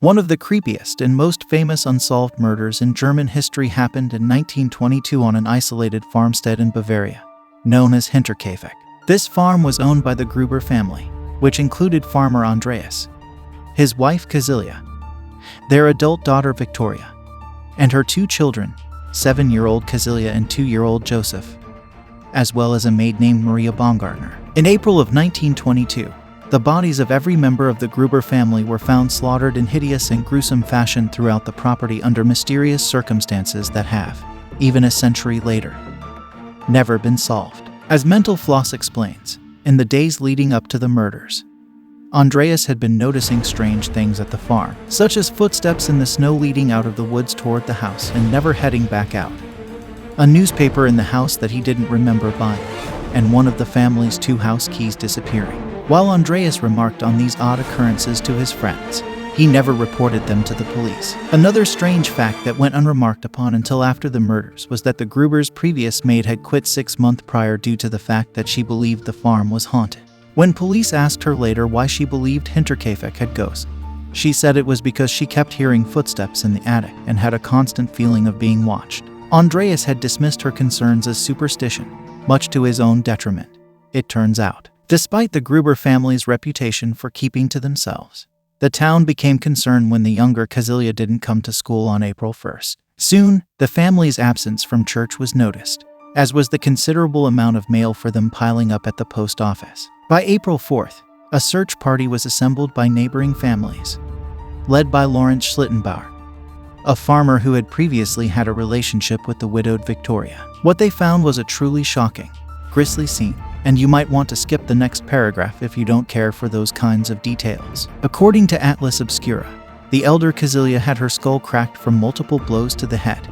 One of the creepiest and most famous unsolved murders in German history happened in 1922 on an isolated farmstead in Bavaria, known as Hinterkaifeck. This farm was owned by the Gruber family, which included farmer Andreas, his wife Cecilia, their adult daughter Victoria, and her 2 children, 7-year-old Cecilia and 2-year-old Joseph, as well as a maid named Maria Baumgartner. In April of 1922, the bodies of every member of the Gruber family were found slaughtered in hideous and gruesome fashion throughout the property under mysterious circumstances that have, even a century later, never been solved. As Mental Floss explains, in the days leading up to the murders, Andreas had been noticing strange things at the farm, such as footsteps in the snow leading out of the woods toward the house and never heading back out, a newspaper in the house that he didn't remember buying, and one of the family's 2 house keys disappearing. While Andreas remarked on these odd occurrences to his friends, he never reported them to the police. Another strange fact that went unremarked upon until after the murders was that the Gruber's previous maid had quit 6 months prior due to the fact that she believed the farm was haunted. When police asked her later why she believed Hinterkaifeck had ghosts, she said it was because she kept hearing footsteps in the attic and had a constant feeling of being watched. Andreas had dismissed her concerns as superstition, much to his own detriment, it turns out. Despite the Gruber family's reputation for keeping to themselves, the town became concerned when the younger Cecilia didn't come to school on April 1st. Soon, the family's absence from church was noticed, as was the considerable amount of mail for them piling up at the post office. By April 4th, a search party was assembled by neighboring families, led by Lawrence Schlittenbauer, a farmer who had previously had a relationship with the widowed Victoria. What they found was a truly shocking, grisly scene, and you might want to skip the next paragraph if you don't care for those kinds of details. According to Atlas Obscura, the elder Cecilia had her skull cracked from multiple blows to the head,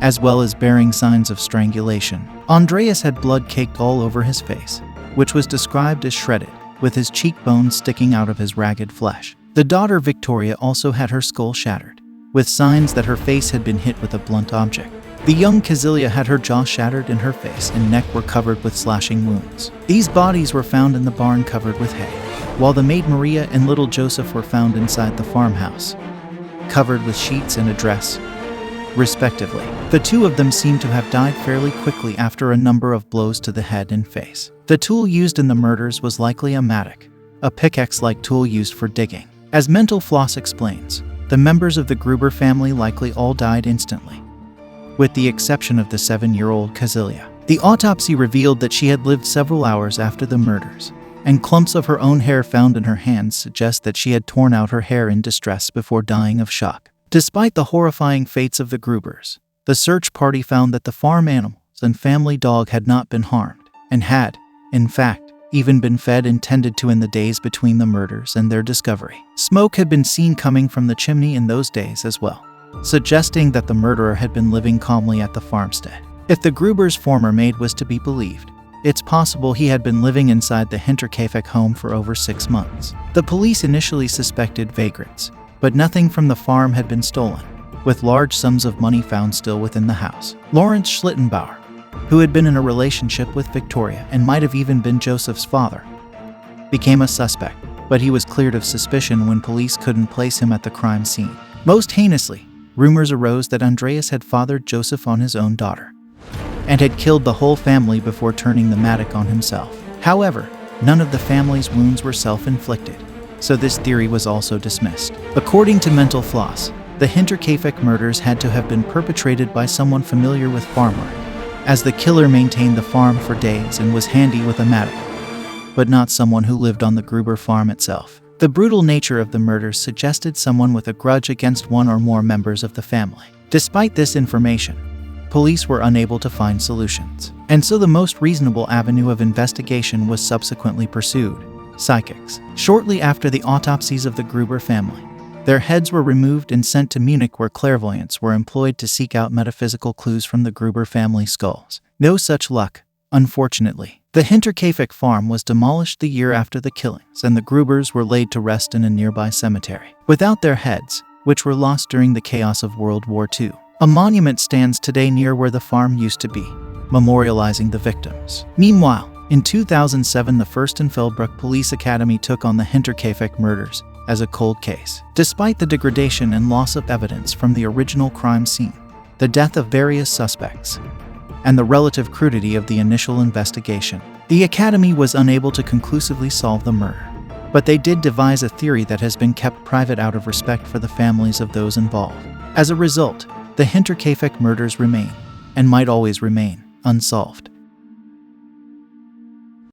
as well as bearing signs of strangulation. Andreas had blood caked all over his face, which was described as shredded, with his cheekbones sticking out of his ragged flesh. The daughter Victoria also had her skull shattered, with signs that her face had been hit with a blunt object. The young Cecilia had her jaw shattered and her face and neck were covered with slashing wounds. These bodies were found in the barn covered with hay, while the maid Maria and little Joseph were found inside the farmhouse, covered with sheets and a dress, respectively. The 2 of them seemed to have died fairly quickly after a number of blows to the head and face. The tool used in the murders was likely a mattock, a pickaxe-like tool used for digging. As Mental Floss explains, the members of the Gruber family likely all died instantly, with the exception of the 7-year-old Cecilia. The autopsy revealed that she had lived several hours after the murders, and clumps of her own hair found in her hands suggest that she had torn out her hair in distress before dying of shock. Despite the horrifying fates of the Grubers, the search party found that the farm animals and family dog had not been harmed, and had, in fact, even been fed and tended to in the days between the murders and their discovery. Smoke had been seen coming from the chimney in those days as well, suggesting that the murderer had been living calmly at the farmstead. If the Gruber's former maid was to be believed, it's possible he had been living inside the Hinterkaifeck home for over 6 months. The police initially suspected vagrants, but nothing from the farm had been stolen, with large sums of money found still within the house. Lawrence Schlittenbauer, who had been in a relationship with Victoria and might have even been Joseph's father, became a suspect, but he was cleared of suspicion when police couldn't place him at the crime scene. Most heinously, rumors arose that Andreas had fathered Joseph on his own daughter, and had killed the whole family before turning the mattock on himself. However, none of the family's wounds were self-inflicted, so this theory was also dismissed. According to Mental Floss, the Hinterkaifeck murders had to have been perpetrated by someone familiar with farm work, as the killer maintained the farm for days and was handy with a mattock, but not someone who lived on the Gruber farm itself. The brutal nature of the murders suggested someone with a grudge against one or more members of the family. Despite this information, police were unable to find solutions, and so the most reasonable avenue of investigation was subsequently pursued: psychics. Shortly after the autopsies of the Gruber family, their heads were removed and sent to Munich, where clairvoyants were employed to seek out metaphysical clues from the Gruber family skulls. No such luck, unfortunately. The Hinterkaifeck farm was demolished the year after the killings, and the Grubers were laid to rest in a nearby cemetery, without their heads, which were lost during the chaos of World War II. A monument stands today near where the farm used to be, memorializing the victims. Meanwhile, in 2007, the Fürstenfeldbruck Police Academy took on the Hinterkaifeck murders, as a cold case. Despite the degradation and loss of evidence from the original crime scene, the death of various suspects, and the relative crudity of the initial investigation, the Academy was unable to conclusively solve the murder. But they did devise a theory that has been kept private out of respect for the families of those involved. As a result, the Hinterkaifeck murders remain, and might always remain, unsolved.